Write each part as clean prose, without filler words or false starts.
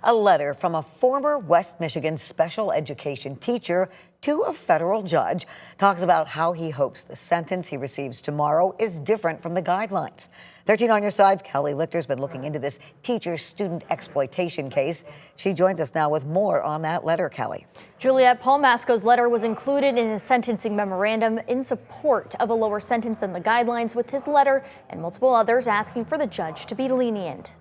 A letter from a former West Michigan special education teacher to a federal judge talks about how he hopes the sentence he receives tomorrow is different from the guidelines. 13 on your side's Kelly Lichter's been looking into this teacher-student exploitation case. She joins us now with more on that letter, Kelly. Juliet, Paul Masko's letter was included in his sentencing memorandum in support of a lower sentence than the guidelines, with his letter and multiple others asking for the judge to be lenient.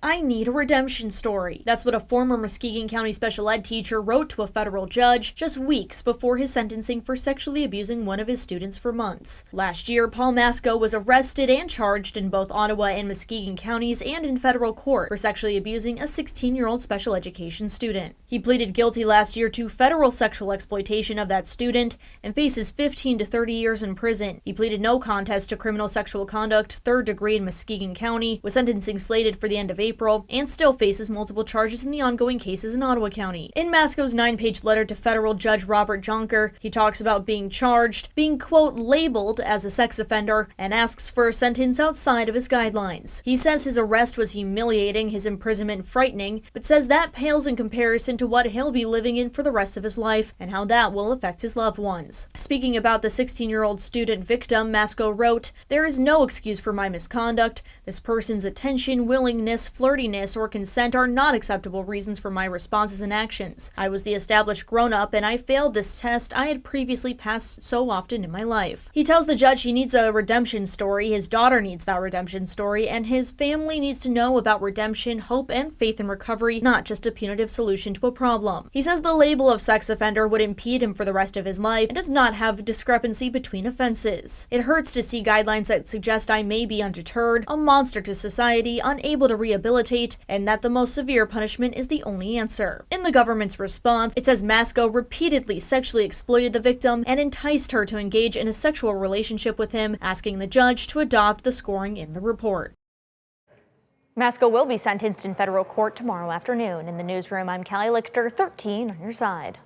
I need a redemption story. That's what a former Muskegon County special ed teacher wrote to a federal judge just weeks before his sentencing for sexually abusing one of his students for months. Last year, Paul Masko was arrested and charged in both Ottawa and Muskegon counties and in federal court for sexually abusing a 16-year-old special education student. He pleaded guilty last year to federal sexual exploitation of that student and faces 15 to 30 years in prison. He pleaded no contest to criminal sexual conduct, third degree in Muskegon County, with sentencing slated for the end of April, and still faces multiple charges in the ongoing cases in Ottawa County. In Masko's 9-page letter to federal judge Robert Jonker, he talks about being charged, being, quote, labeled as a sex offender, and asks for a sentence outside of his guidelines. He says his arrest was humiliating, his imprisonment frightening, but says that pales in comparison to what he'll be living in for the rest of his life and how that will affect his loved ones. Speaking about the 16-year-old student victim, Masko wrote, "There is no excuse for my misconduct. This person's attention, willingness, flirtiness, or consent are not acceptable reasons for my responses and actions. I was the established grown-up and I failed this test I had previously passed so often in my life." He tells the judge he needs a redemption story, his daughter needs that redemption story, and his family needs to know about redemption, hope, and faith in recovery, not just a punitive solution to a problem. He says the label of sex offender would impede him for the rest of his life and does not have discrepancy between offenses. "It hurts to see guidelines that suggest I may be undeterred, a monster to society, unable to rehabilitate, and that the most severe punishment is the only answer." In the government's response, it says Masko repeatedly sexually exploited the victim and enticed her to engage in a sexual relationship with him, asking the judge to adopt the scoring in the report. Masko will be sentenced in federal court tomorrow afternoon. In the newsroom, I'm Kelly Lichter, 13 on your side.